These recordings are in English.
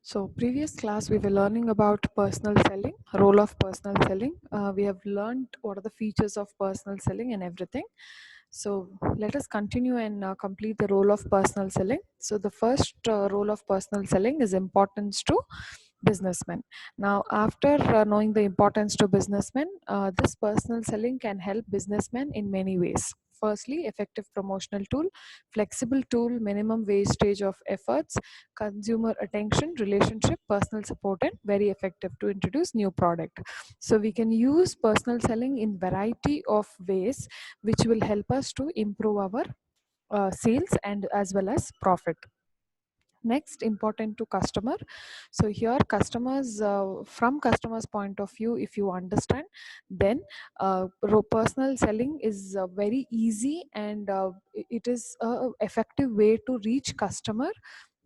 So previous class we were learning about personal selling, role of personal selling. We have learned what are the features of personal selling and everything. So let us continue and complete the role of personal selling. So the first role of personal selling is importance to businessmen. Now after knowing the importance to businessmen, this personal selling can help businessmen in many ways. Firstly, effective promotional tool, flexible tool, minimum wastage of efforts, consumer attention, relationship, personal support, and very effective to introduce new product. So we can use personal selling in variety of ways which will help us to improve our sales and as well as profit. Next, important to customer. So here customers, from customers point of view, if you understand, then personal selling is very easy, and it is a effective way to reach customer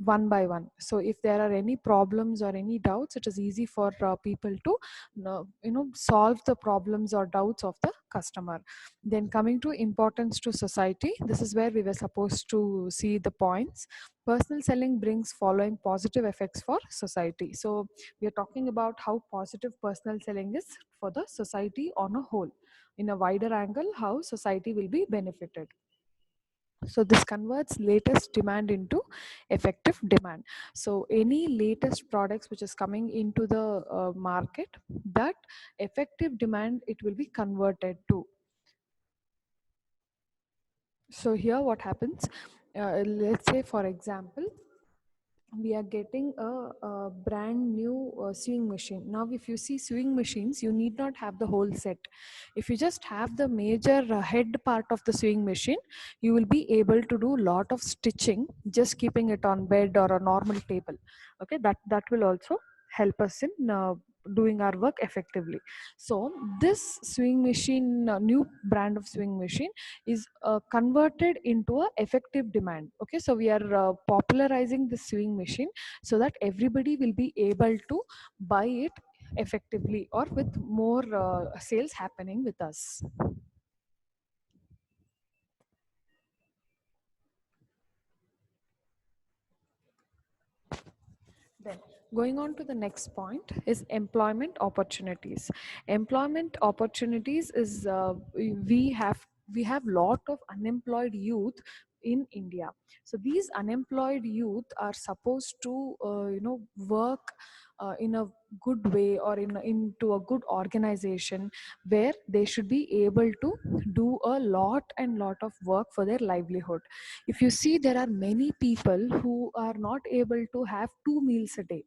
one by one. So if there are any problems or any doubts, it is easy for people to solve the problems or doubts of the customer. Then coming to importance to society, this is where we were supposed to see the points. Personal selling brings following positive effects for society. So we are talking about how positive personal selling is for the society on a whole. In a wider angle, how society will be benefited. So this converts latest demand into effective demand. So any latest products which is coming into the market, that effective demand, it will be converted to. So here what happens, let's say for example, we are getting a brand new sewing machine. Now if you see sewing machines, you need not have the whole set. If you just have the major head part of the sewing machine, you will be able to do lot of stitching just keeping it on bed or a normal table. Okay, that will also help us in doing our work effectively. So this sewing machine, new brand of sewing machine, is converted into a effective demand. Okay, so we are popularizing the sewing machine so that everybody will be able to buy it effectively or with more sales happening with us. Then going on to the next point is employment opportunities. Employment opportunities is we have lot of unemployed youth in India. So these unemployed youth are supposed to work in a good way or into a good organization where they should be able to do a lot and lot of work for their livelihood. If you see, there are many people who are not able to have 2 meals a day.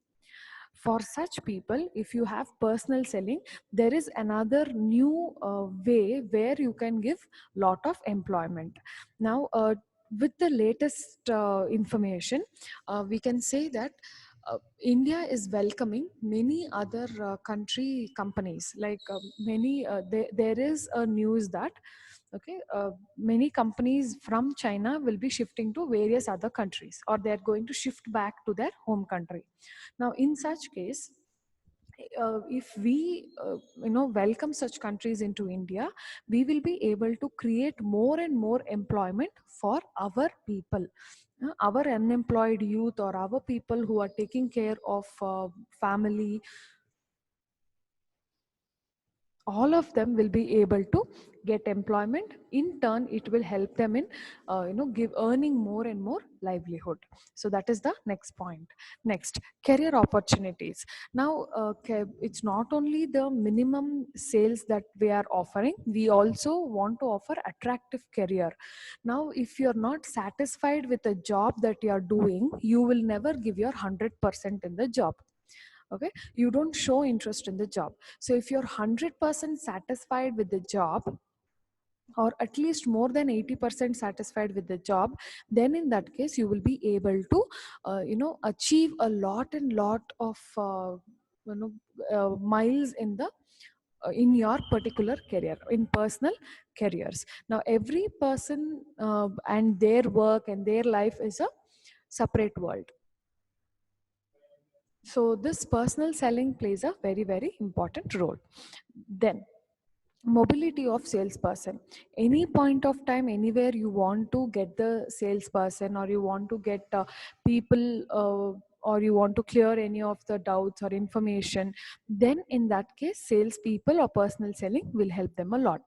For such people, if you have personal selling, there is another new way where you can give lot of employment. Now with the latest information, we can say that India is welcoming many other country companies, like there is a news that okay, many companies from China will be shifting to various other countries, or they are going to shift back to their home country. Now in such case, if we welcome such countries into India, we will be able to create more and more employment for our people. Our unemployed youth or our people who are taking care of family, all of them will be able to get employment. In turn, it will help them in give earning more and more livelihood. So that is the next point. Next, career opportunities. Now it's not only the minimum sales that we are offering, we also want to offer attractive career. Now if you're not satisfied with the job that you are doing, you will never give your 100% in the job. Okay, you don't show interest in the job. So if you're 100% satisfied with the job, or at least more than 80% satisfied with the job, then in that case you will be able to achieve a lot and lot of you know miles in your particular career, in personal careers. Now every person and their work and their life is a separate world. So this personal selling plays a very, very important role. Then mobility of salesperson. Any point of time, anywhere you want to get the salesperson, or you want to get people or you want to clear any of the doubts or information, then in that case salespeople or personal selling will help them a lot.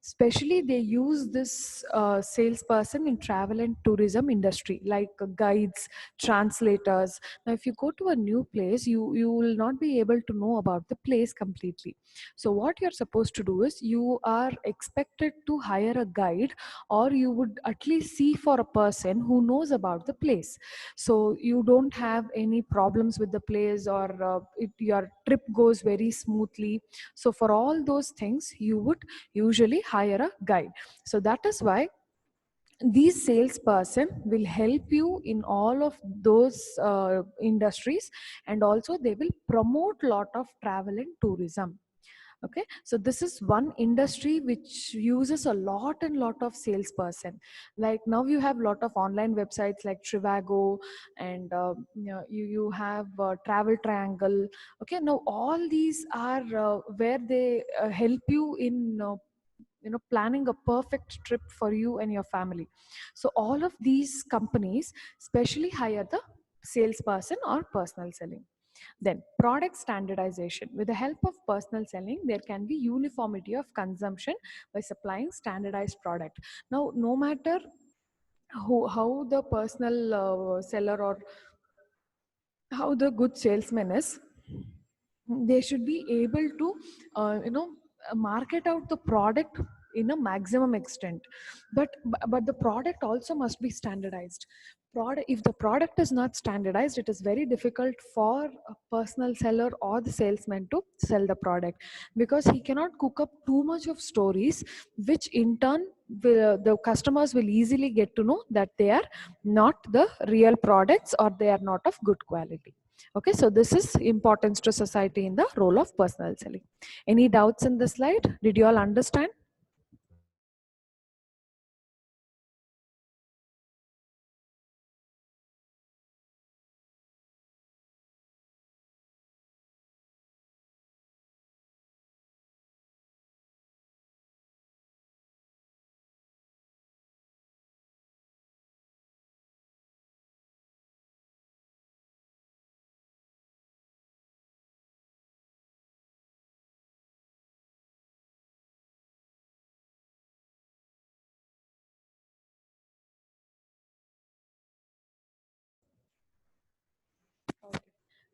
Especially they use this salesperson in travel and tourism industry, like guides, translators. Now if you go to a new place, you will not be able to know about the place completely. So what you're supposed to do is you are expected to hire a guide, or you would at least see for a person who knows about the place, so you don't have any problems with the place, or your trip goes very smoothly. So for all those things you would usually hire a guide. So that is why these salesperson will help you in all of those industries, and also they will promote lot of travel and tourism. Okay, so this is one industry which uses a lot and lot of salesperson. Like now you have lot of online websites like Trivago, and you have Travel Triangle. Okay, now all these are where they help you in planning a perfect trip for you and your family. So all of these companies specially hire the salesperson or personal selling. Then product standardization. With the help of personal selling, there can be uniformity of consumption by supplying standardized product. Now no matter how the personal seller or how the good salesman is, they should be able to market out the product in a maximum extent. But the product also must be standardized. Product, if the product is not standardized, it is very difficult for a personal seller or the salesman to sell the product, because he cannot cook up too much of stories, which in turn the customers will easily get to know that they are not the real products, or they are not of good quality. Okay, so this is importance to society in the role of personal selling. Any doubts in this slide? Did you all understand?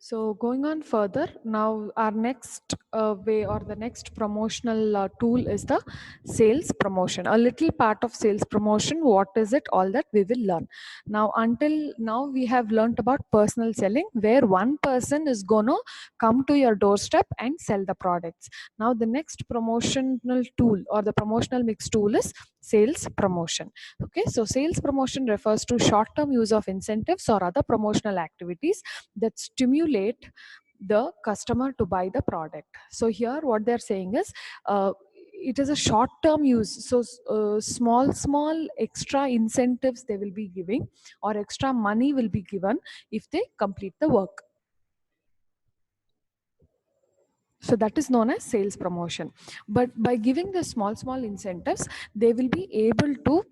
So going on further, now our next way, or the next promotional tool is the sales promotion. A little part of sales promotion. What is it? All that we will learn. Now until now we have learnt about personal selling, where one person is gonna come to your doorstep and sell the products. Now the next promotional tool, or the promotional mix tool, is sales promotion. Okay, so sales promotion refers to short-term use of incentives or other promotional activities that stimulate the customer to buy the product. So here what they're saying is, it is a short term use. So small extra incentives they will be giving, or extra money will be given if they complete the work. So that is known as sales promotion. But by giving the small incentives, they will be able to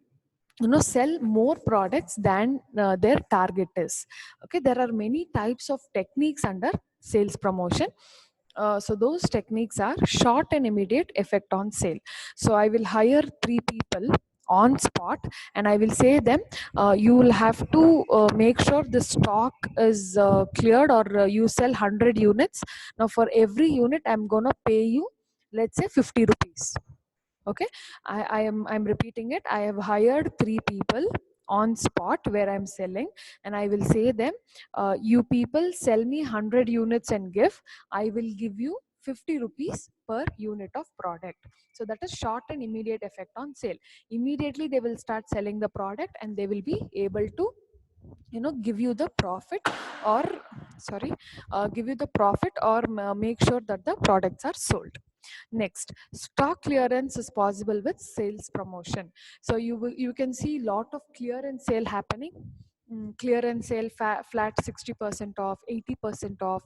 sell more products than their target is. Okay, there are many types of techniques under sales promotion. So those techniques are short and immediate effect on sale. So I will hire 3 people on spot, and I will say them, you will have to make sure the stock is cleared, or you sell 100 units. Now for every unit I'm gonna pay you, let's say, 50 rupees. Okay, I'm repeating it. I have hired 3 people on spot where I'm selling, and I will say them, you people sell me 100 units and give, I will give you 50 rupees per unit of product. So that is short and immediate effect on sale. Immediately they will start selling the product, and they will be able to give you the profit, or sorry, give you the profit, or make sure that the products are sold. Next, stock clearance is possible with sales promotion. So you can see lot of clearance sale happening. clearance sale, flat 60% off, 80% off.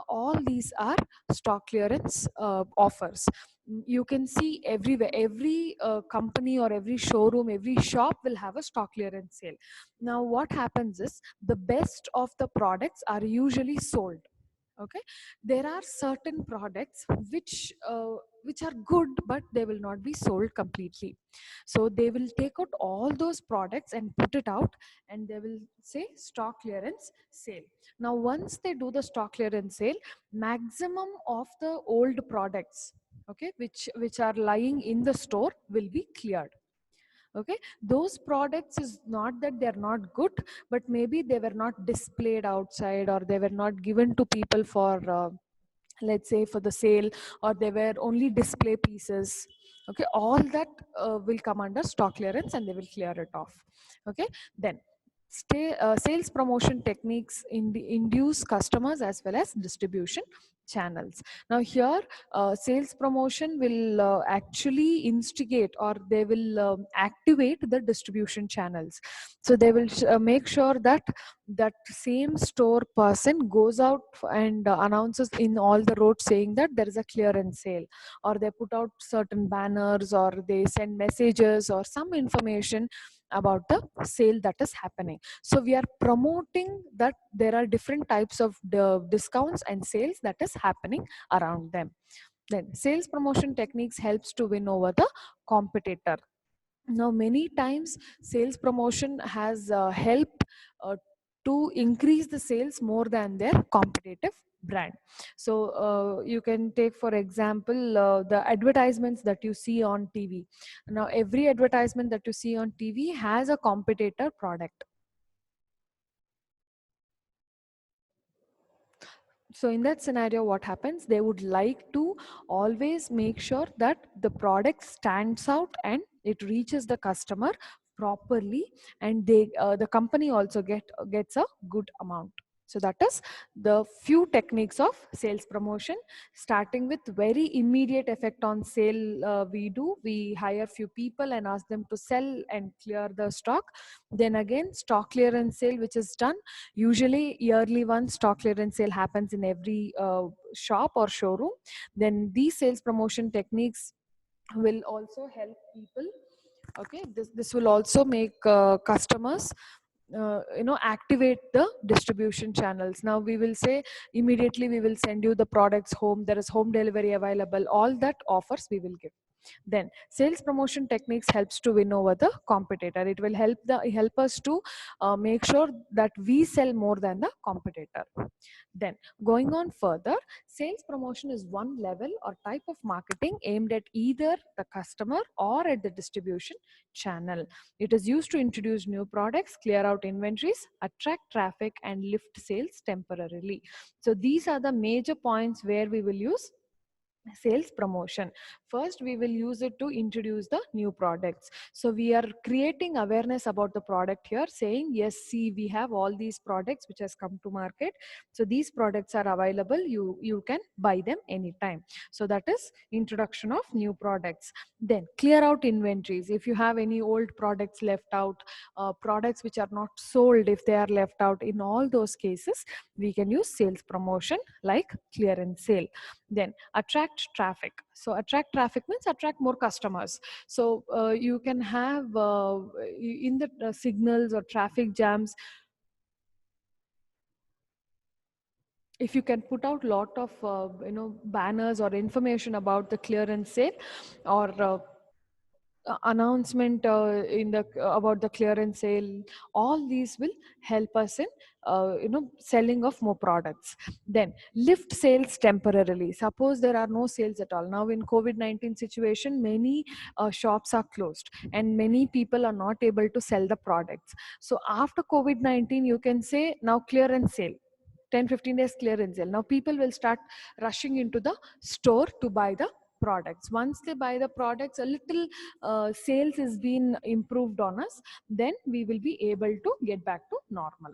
All these are stock clearance offers. You can see everywhere, every company or every showroom, every shop will have a stock clearance sale. Now what happens is the best of the products are usually sold. Okay, there are certain products which are good, but they will not be sold completely. So they will take out all those products and put it out, and they will say stock clearance sale. Now once they do the stock clearance sale, maximum of the old products, okay, which are lying in the store, will be cleared. Okay, those products is not that they're not good, but maybe they were not displayed outside, or they were not given to people for let's say for the sale, or they were only display pieces. Okay, all that will come under stock clearance, and they will clear it off. Okay, then sales promotion techniques induce customers as well as distribution channels. Now here, sales promotion will actually instigate, or they will activate the distribution channels. So they will make sure that that same store person goes out and announces in all the roads saying that there is a clearance sale, or they put out certain banners, or they send messages or some information about the sale that is happening. So we are promoting that there are different types of discounts and sales that is happening around them. Then sales promotion techniques helps to win over the competitor. Now many times sales promotion has helped uh, to increase the sales more than their competitive brand. So you can take for example the advertisements that you see on TV. Now every advertisement that you see on TV has a competitor product. So in that scenario, what happens, they would like to always make sure that the product stands out and it reaches the customer properly, and they the company also gets a good amount. So that is the few techniques of sales promotion. Starting with very immediate effect on sale, we hire few people and ask them to sell and clear the stock. Then again, stock clearance sale, which is done usually yearly. One stock clearance sale happens in every shop or showroom. Then these sales promotion techniques will also help people. Okay, this will also make customers activate the distribution channels. Now we will say immediately we will send you the products home, there is home delivery available, all that offers we will give. Then sales promotion techniques helps to win over the competitor. It will help us to make sure that we sell more than the competitor. Then going on further, sales promotion is one level or type of marketing aimed at either the customer or at the distribution channel. It is used to introduce new products, clear out inventories, attract traffic, and lift sales temporarily. So these are the major points where we will use sales promotion. First, we will use it to introduce the new products. So we are creating awareness about the product here, saying yes, see, we have all these products which has come to market. So these products are available, you can buy them anytime. So that is introduction of new products. Then clear out inventories. If you have any old products left out, products which are not sold, if they are left out, in all those cases we can use sales promotion like clearance sale. Then attract traffic. So attract traffic means attract more customers. So you can have in the signals or traffic jams, if you can put out lot of banners or information about the clearance sale, or announcement in the about the clearance sale, all these will help us in selling of more products. Then lift sales temporarily. Suppose there are no sales at all. Now in COVID-19 situation, many shops are closed and many people are not able to sell the products. So after COVID-19, you can say now clearance sale, 10-15 days clearance sale. Now people will start rushing into the store to buy the products. Once they buy the products, a little sales is been improved on us, then we will be able to get back to normal.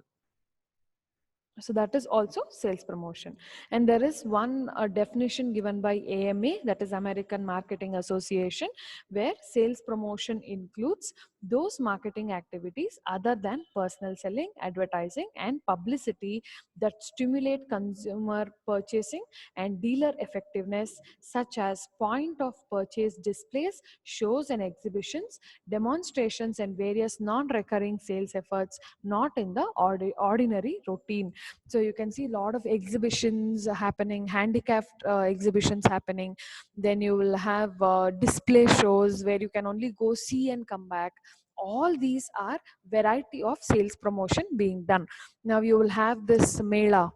So that is also sales promotion. And there is one definition given by AMA, that is American Marketing Association, where sales promotion includes those marketing activities other than personal selling, advertising, and publicity that stimulate consumer purchasing and dealer effectiveness, such as point of purchase displays, shows and exhibitions, demonstrations, and various non-recurring sales efforts not in the ordinary routine. So you can see a lot of exhibitions happening, handicapped exhibitions happening. Then you will have display shows where you can only go see and come back. All these are variety of sales promotion being done. Now you will have this mela,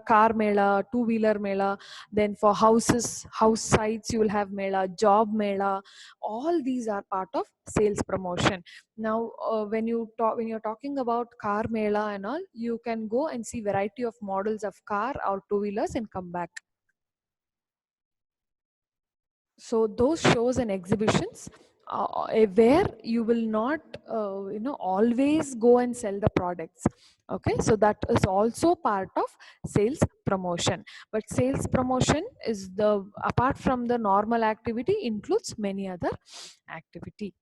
car mela, two wheeler mela. Then for houses, house sites, you will have mela, job mela. All these are part of sales promotion. Now when you're talking about car mela and all, you can go and see variety of models of car or two wheelers and come back. So those shows and exhibitions, where you will not always go and sell the products. Okay, so that is also part of sales promotion. But sales promotion is the, apart from the normal activity, includes many other activity.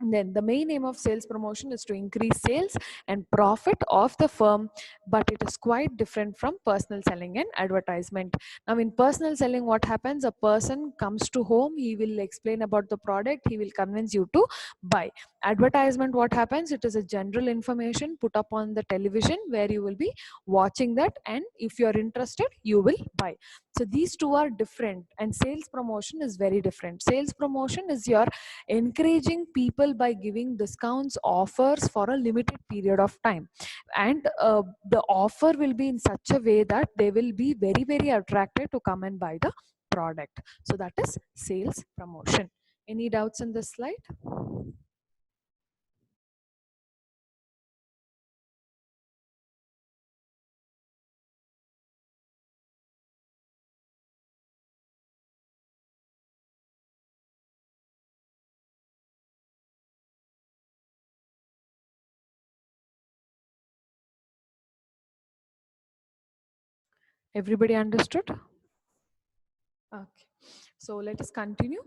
Then the main aim of sales promotion is to increase sales and profit of the firm, but it is quite different from personal selling and advertisement. Now, in personal selling, what happens? A person comes to home, he will explain about the product, he will convince you to buy. Advertisement, what happens? It is a general information put up on the television where you will be watching that, and if you are interested, you will buy. So these two are different, and sales promotion is very different. Sales promotion is your encouraging people by giving discounts, offers for a limited period of time, and the offer will be in such a way that they will be very very attracted to come and buy the product. So that is sales promotion. Any doubts in this slide? Everybody understood? Okay, so let us continue.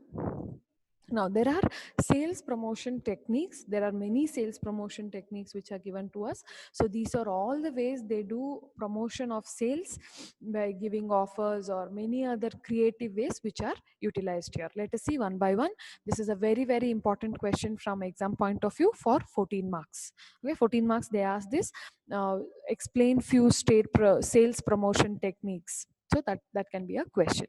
Now, there are sales promotion techniques. There are many sales promotion techniques which are given to us. So, these are all the ways they do promotion of sales by giving offers or many other creative ways which are utilized here. Let us see one by one. This is a very, very important question from exam point of view for 14 marks. Okay, 14 marks, they ask this. Explain few sales promotion techniques. So, that can be a question.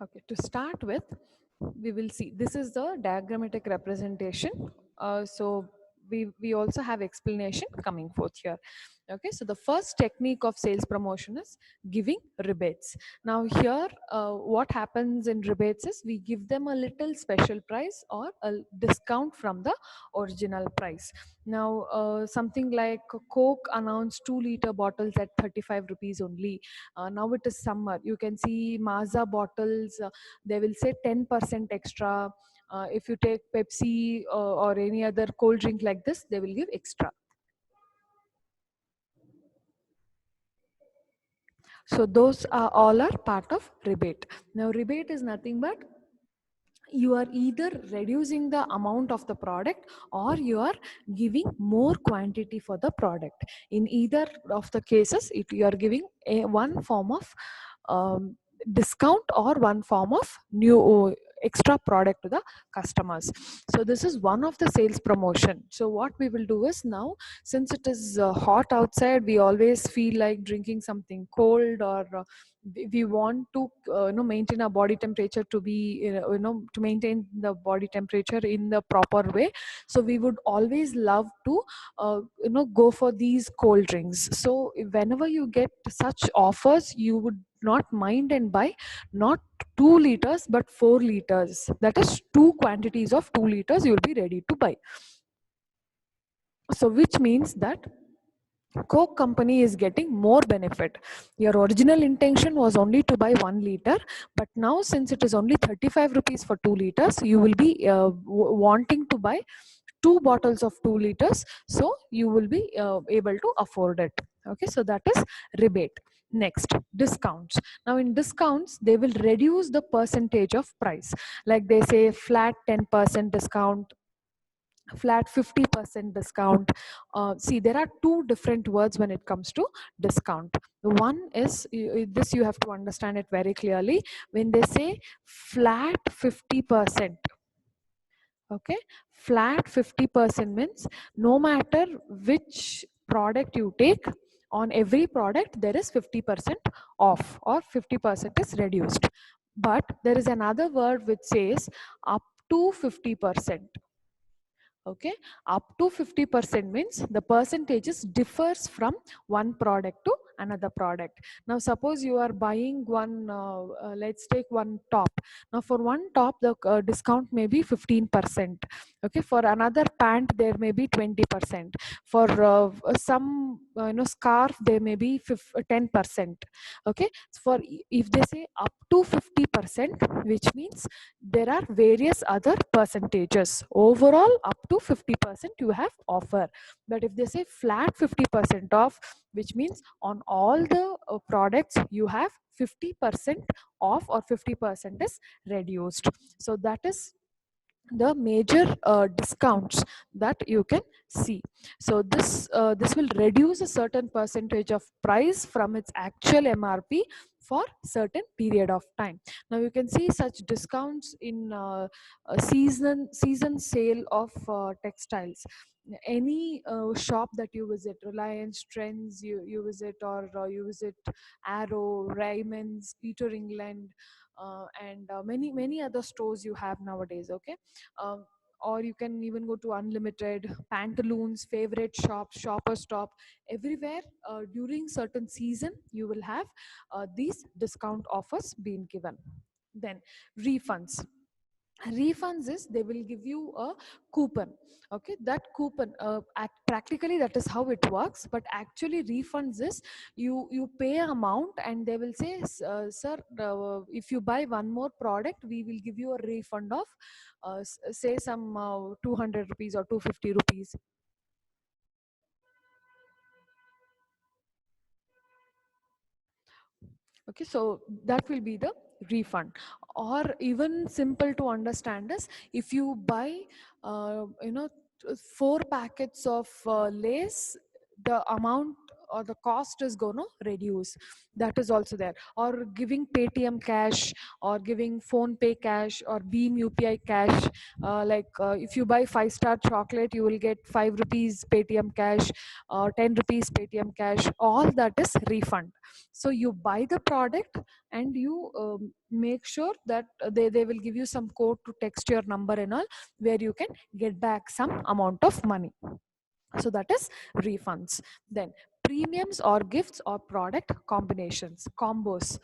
Okay, to start with, we will see this is the diagrammatic representation. So we also have explanation coming forth here. Okay, so the first technique of sales promotion is giving rebates. Now here, what happens in rebates is we give them a little special price or a discount from the original price. Now something like Coke announced 2-liter bottles at 35 rupees only. Now it is summer, you can see Maaza bottles, they will say 10% extra. If you take Pepsi or any other cold drink like this, they will give extra. So those are all are part of rebate. Now rebate is nothing but you are either reducing the amount of the product or you are giving more quantity for the product. In either of the cases, you are giving one form of discount or one form of new extra product to the customers. So this is one of the sales promotion. So what we will do is, now since it is hot outside, we always feel like drinking something cold, or we want to maintain our body temperature to be to maintain the body temperature in the proper way. So we would always love to go for these cold drinks. So whenever you get such offers, you would not mind and buy not 2 liters but 4 liters, that is two quantities of 2 liters you will be ready to buy. So which means that Coke company is getting more benefit. Your original intention was only to buy 1 liter, but now since it is only 35 rupees for 2 liters, you will be wanting to buy 2 bottles of 2 liters, so you will be able to afford it. Okay, so that is rebate. Next, discounts. Now in discounts, they will reduce the percentage of price, like they say flat 10% discount, flat 50% discount. See, there are two different words when it comes to discount. One is, this you have to understand it very clearly. When they say flat 50%, okay, flat 50% means no matter which product you take, on every product there is 50% off or 50% is reduced. But there is another word which says up to 50%. Okay, up to 50% means the percentages differs from one product to another product. Now suppose you are buying one, let's take one top. Now for one top the discount may be 15%. Okay, for another pant there may be 20%. For some scarf there may be 10%. Okay, for if they say up to 50%, which means there are various other percentages. Overall up to 50% you have offer. But if they say flat 50% off, which means on all the products you have 50% off or 50% is reduced. So that is the major discounts that you can see. So this will reduce a certain percentage of price from its actual MRP for certain period of time. Now you can see such discounts in a season sale of textiles. Any shop that you visit, Reliance Trends you visit, or you visit Arrow, Raymond's, Peter England, and many other stores you have nowadays. Okay, um, or you can even go to Unlimited, Pantaloons, Favorite Shop, Shopper Stop. Everywhere during certain season you will have these discount offers being given. Then refunds. Refunds is they will give you a coupon. Okay, that coupon, practically that is how it works, but actually refunds is you pay amount and they will say, sir, if you buy one more product we will give you a refund of say some 200 rupees or 250 rupees. Okay, so that will be the refund. Or even simple to understand is, if you buy uh, you know 4 packets of lace, the amount or the cost is going to reduce. That is also there. Or giving Paytm cash, or giving Phone Pay cash, or Beam UPI cash. Like if you buy 5-star chocolate you will get 5 rupees Paytm cash, 10 rupees Paytm cash. All that is refund. So you buy the product and you make sure that they will give you some code to text your number and all, where you can get back some amount of money. So that is refunds. Then premiums or gifts or product combinations, combos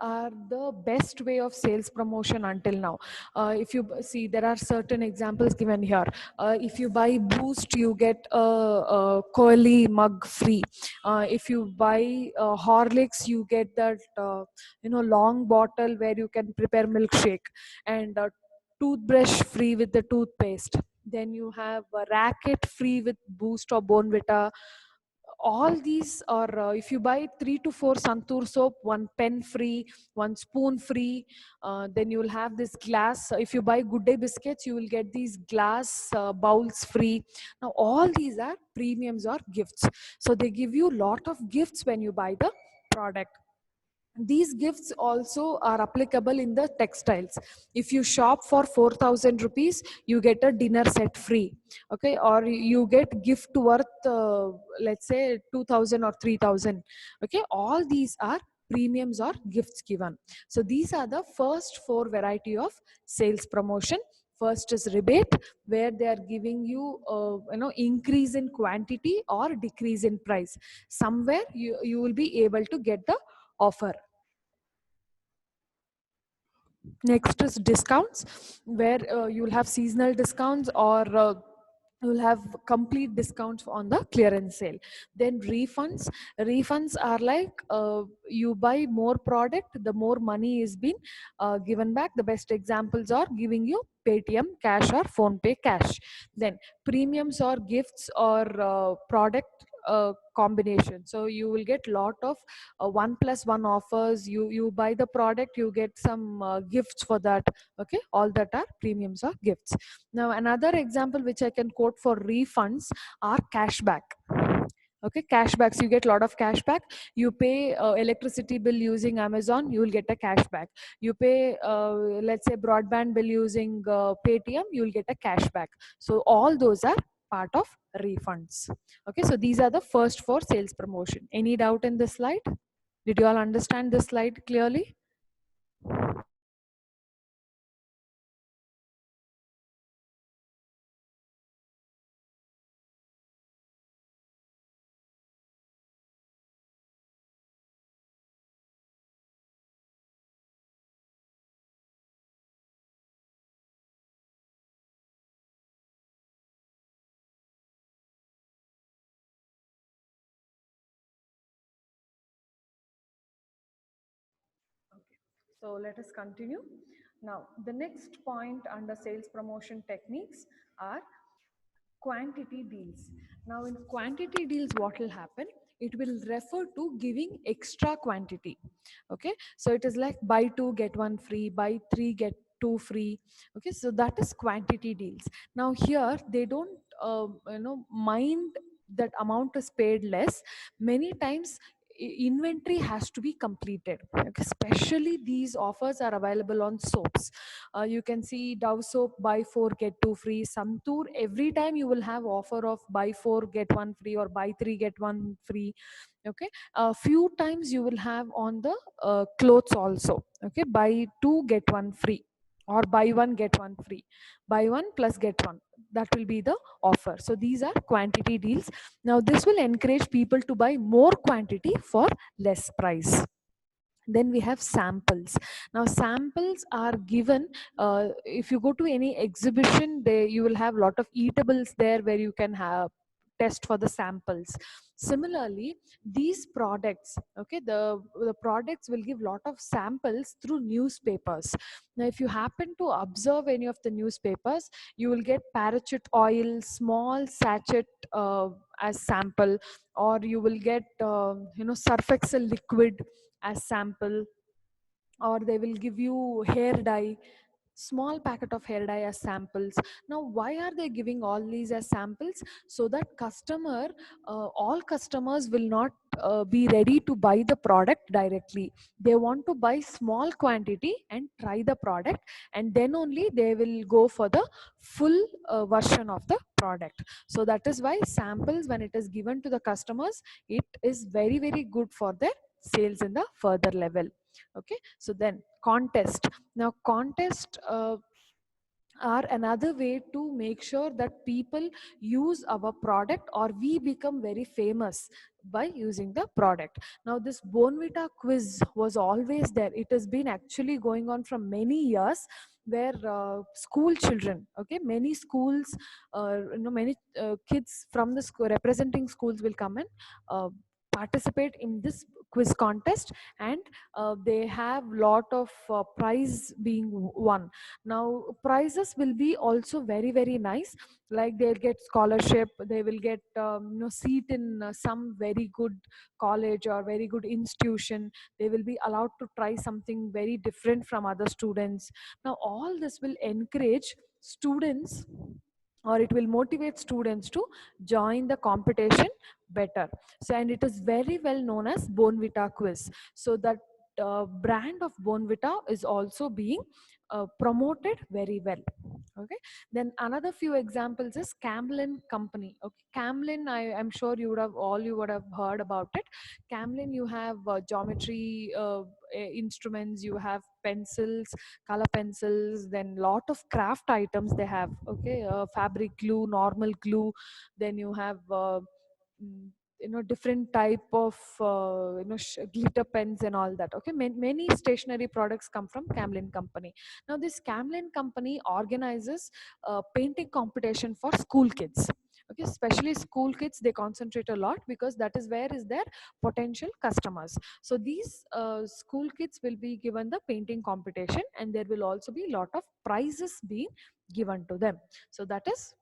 are the best way of sales promotion until now. If you see, there are certain examples given here. If you buy Boost you get a coily mug free. If you buy Horlicks you get that long bottle where you can prepare milkshake, and toothbrush free with the toothpaste. Then you have a racket free with Boost or Bonvita. All these are, if you buy 3 to 4 Santur soap, one pen free, one spoon free. Then you will have this glass. If you buy Good Day biscuits you will get these glass bowls free. Now all these are premiums or gifts. So they give you lot of gifts when you buy the product. These gifts also are applicable in the textiles. If you shop for 4,000 rupees you get a dinner set free. Okay, or you get gift worth let's say 2,000 or 3,000. Okay, all these are premiums or gifts given. So these are the first 4 variety of sales promotion. First is rebate, where they are giving you increase in quantity or decrease in price. Somewhere you will be able to get the offer. Next is discounts, where you'll have seasonal discounts, or you will have complete discounts on the clearance sale. Then refunds are like, you buy more product, the more money is being given back. The best examples are giving you Paytm cash or Phone Pay cash. Then premiums or gifts or product combination, so you will get lot of 1+1 offers. You buy the product, you get some gifts for that. Okay, all that are premiums or gifts. Now, another example which I can quote for refunds are cashback. Okay, cashbacks, you get a lot of cashback. You pay electricity bill using Amazon, you will get a cashback. You pay, let's say, broadband bill using Paytm, you will get a cashback. So all those are part of refunds. Okay, so these are the first four sales promotion. Any doubt in this slide? Did you all understand this slide clearly? Okay, so let us continue. Now, the next point under sales promotion techniques are quantity deals. Now, in quantity deals, what will happen? It will refer to giving extra quantity. Okay, so it is like buy two get one free, buy three get two free. Okay, so that is quantity deals. Now here they don't mind that amount is paid less. Many times inventory has to be completed. Okay, especially these offers are available on soaps. You can see Dove soap buy four get two free. Santoor, every time you will have offer of buy four get one free or buy three get one free. Okay, a few times you will have on the clothes also. Okay, buy two get one free or buy one get one free, buy one plus get one, that will be the offer. So these are quantity deals. Now this will encourage people to buy more quantity for less price. Then we have samples. Now samples are given, if you go to any exhibition, they you will have lot of eatables there where you can have test for the samples. Similarly, these products, okay, the products will give lot of samples through newspapers. Now if you happen to observe any of the newspapers, you will get parachute oil small sachet as sample, or you will get surf excel liquid as sample, or they will give you hair dye, small packet of hair dye as samples. Now why are they giving all these as samples? So that all customers will not be ready to buy the product directly. They want to buy small quantity and try the product, and then only they will go for the full version of the product. So that is why samples, when it is given to the customers, it is very very good for their sales in the further level. Okay, so then contest. Now contest are another way to make sure that people use our product or we become very famous by using the product. Now this Bonvita quiz was always there. It has been actually going on from many years, where school children, okay, many schools, many kids from the school representing schools will come and participate in this quiz contest, and they have lot of prize being won. Now prizes will be also very very nice, like they'll get scholarship, they will get seat in some very good college or very good institution. They will be allowed to try something very different from other students. Now all this will encourage students, or it will motivate students to join the competition better. So, and it is very well known as Bonvita quiz. So that brand of Bonvita is also being promoted very well. Okay, then another few examples is Camlin company. Okay, Camlin, I'm sure you would have heard about it. Camlin, you have geometry instruments, you have pencils, color pencils, then lot of craft items they have. Okay, fabric glue, normal glue, then you have mm, different type of glitter pens and all that. Okay, many stationery products come from Camlin company. Now this Camlin company organizes painting competition for school kids. Okay, especially school kids, they concentrate a lot because that is where is their potential customers. So these school kids will be given the painting competition, and there will also be a lot of prizes being given to them. So that is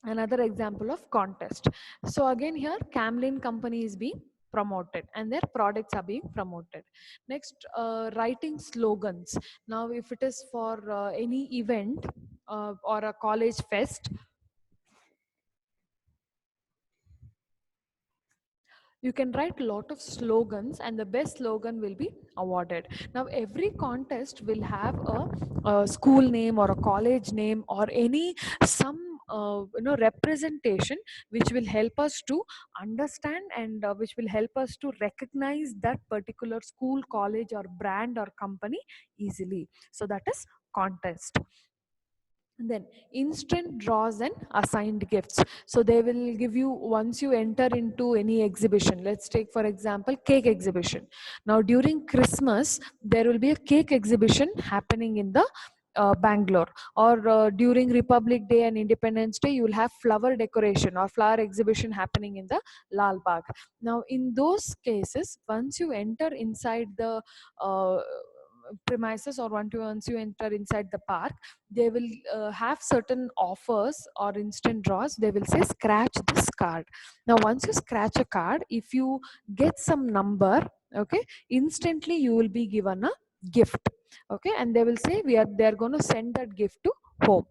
another example of contest. So again here Camlin company is being promoted and their products are being promoted. Next, writing slogans. Now if it is for any event or a college fest, you can write a lot of slogans and the best slogan will be awarded. Now every contest will have a school name or a college name or any some representation which will help us to understand and which will help us to recognize that particular school, college or brand or company easily. So that is contest. And then instant draws and assigned gifts. So they will give you once you enter into any exhibition. Let's take for example cake exhibition. Now during Christmas there will be a cake exhibition happening in the Bangalore, or during Republic Day and Independence Day you will have flower decoration or flower exhibition happening in the Lal Bagh. Now in those cases, once you enter inside the premises or once you enter inside the park, they will have certain offers or instant draws. They will say scratch this card. Now once you scratch a card, if you get some number, okay, instantly you will be given a gift. Okay, and they will say they're going to send that gift to home.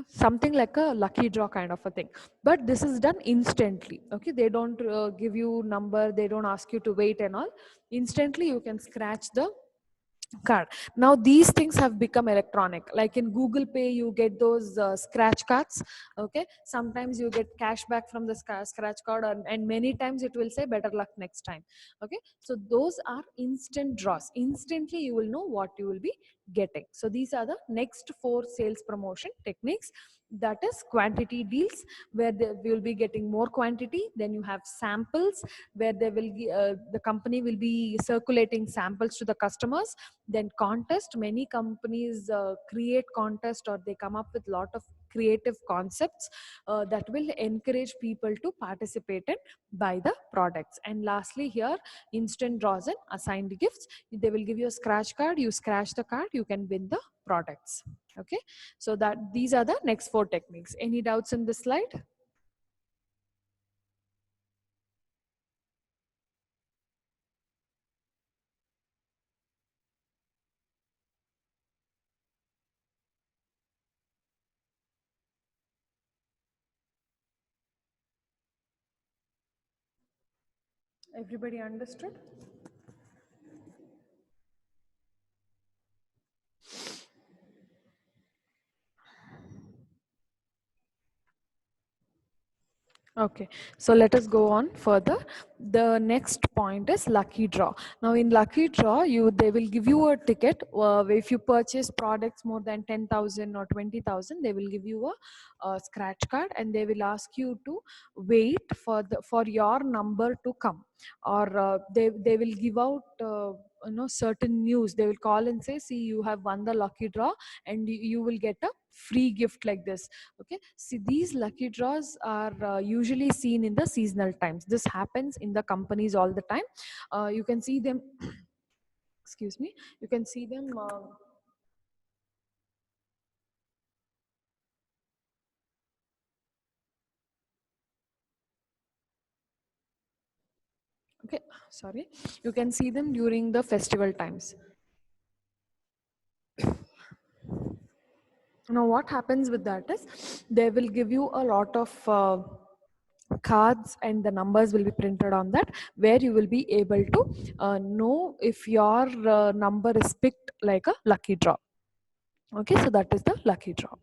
Something like a lucky draw kind of a thing, but this is done instantly. Okay, they don't give you number, they don't ask you to wait and all. Instantly you can scratch the card. Now these things have become electronic, like in Google Pay you get those scratch cards. Okay, sometimes you get cash back from the scratch card, and many times it will say better luck next time. Okay, so those are instant draws. Instantly you will know what you will be getting. So these are the next 4 sales promotion techniques. That is quantity deals, where they will be getting more quantity. Then you have samples, where the company will be circulating samples to the customers. Then contest, many companies create contest or they come up with lot of creative concepts that will encourage people to participate and buy the products. And lastly here, instant draws and assigned gifts. They will give you a scratch card, you scratch the card, you can win the products. Okay, so that these are the next 4 techniques. Any doubts in this slide? Everybody understood? Okay, so let us go on further. The next point is lucky draw. Now in lucky draw, they will give you a ticket. If you purchase products more than 10,000 or 20,000, they will give you a scratch card, and they will ask you to wait for your number to come. Or they will give out certain news. They will call and say, see, you have won the lucky draw, and you will get a free gift like this. Okay, see, these lucky draws are usually seen in the seasonal times. This happens in the companies all the time. You can see them excuse me, you can see them okay, sorry, you can see them during the festival times. Now what happens with that is they will give you a lot of cards, and the numbers will be printed on that, where you will be able to know if your number is picked like a lucky draw. Okay, so that is the lucky draw.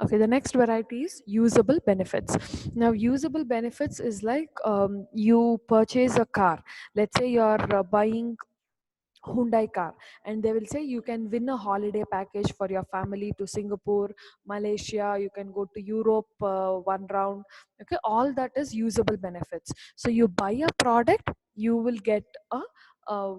Okay, the next variety is usable benefits. Now usable benefits is like you purchase a car. Let's say you're buying Hyundai car, and they will say you can win a holiday package for your family to Singapore, Malaysia. You can go to Europe one round. Okay, all that is usable benefits. So you buy a product, you will get a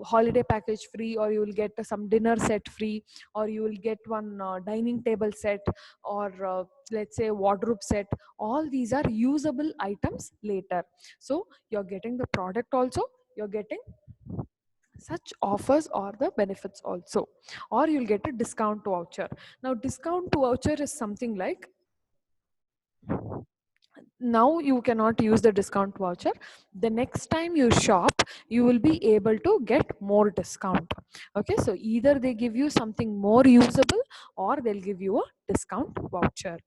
holiday package free, or you will get some dinner set free, or you will get one dining table set, or let's say wardrobe set. All these are usable items later. So you're getting the product also, you're getting such offers or the benefits also, or you'll get a discount voucher. Now discount voucher is something like, now you cannot use the discount voucher. The next time you shop, you will be able to get more discount. Okay, so either they give you something more usable, or they'll give you a discount voucher.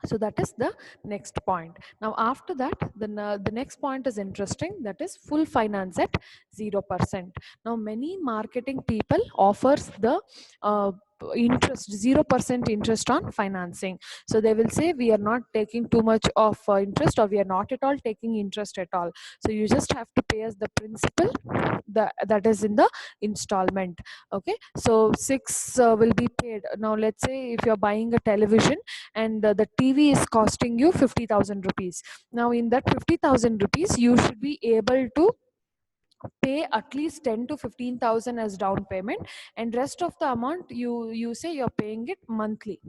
So that is the next point. Now after that, the next point is interesting, that is full finance at 0%. Now many marketing people offers the uh, interest, 0% interest on financing. So they will say we are not taking too much of interest, or we are not at all taking interest at all. So you just have to pay us the principal, that is in the installment. Okay, so 6 will be paid. Now let's say if you're buying a television, and the TV is costing you 50,000 rupees. Now in that 50,000 rupees, you should be able to pay at least 10 to 15,000 as down payment, and rest of the amount you say you're paying it monthly.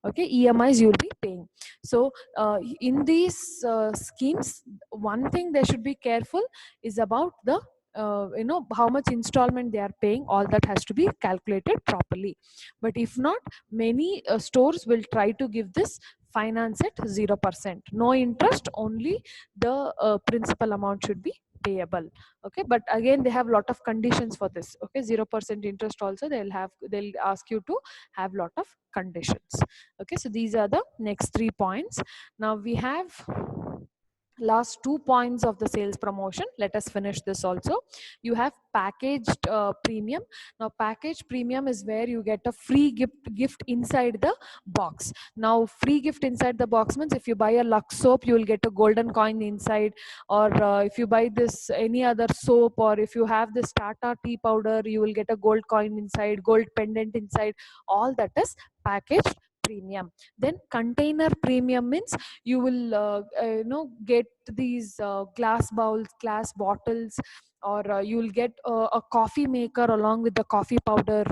Okay, EMIs you'll be paying. So in these schemes, one thing they should be careful is about the how much installment they are paying. All that has to be calculated properly. But if not, many stores will try to give this finance at 0%, no interest, only the principal amount should be payable. Okay, but again they have lot of conditions for this. Okay, 0% interest also, they'll ask you to have lot of conditions. Okay, so these are the next 3 points. Now we have last 2 points of the sales promotion. Let us finish this also. You have packaged premium. Now packaged premium is where you get a free gift inside the box. Now free gift inside the box means if you buy a Lux soap, you will get a golden coin inside, or if you buy this any other soap, or if you have this Tata tea powder, you will get a gold coin inside, gold pendant inside. All that is packaged premium. Then container premium means you will get these glass bowls, glass bottles, or you will get a coffee maker along with the coffee powder.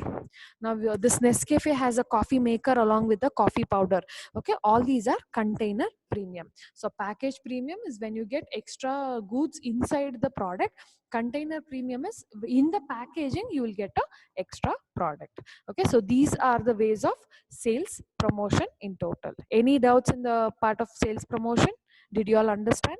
Now this Nescafe has a coffee maker along with the coffee powder. Okay, all these are container premium. So package premium is when you get extra goods inside the product. Container premium is in the packaging you will get a extra product. Okay, so these are the ways of sales promotion in total. Any doubts in the part of sales promotion? Did you all understand?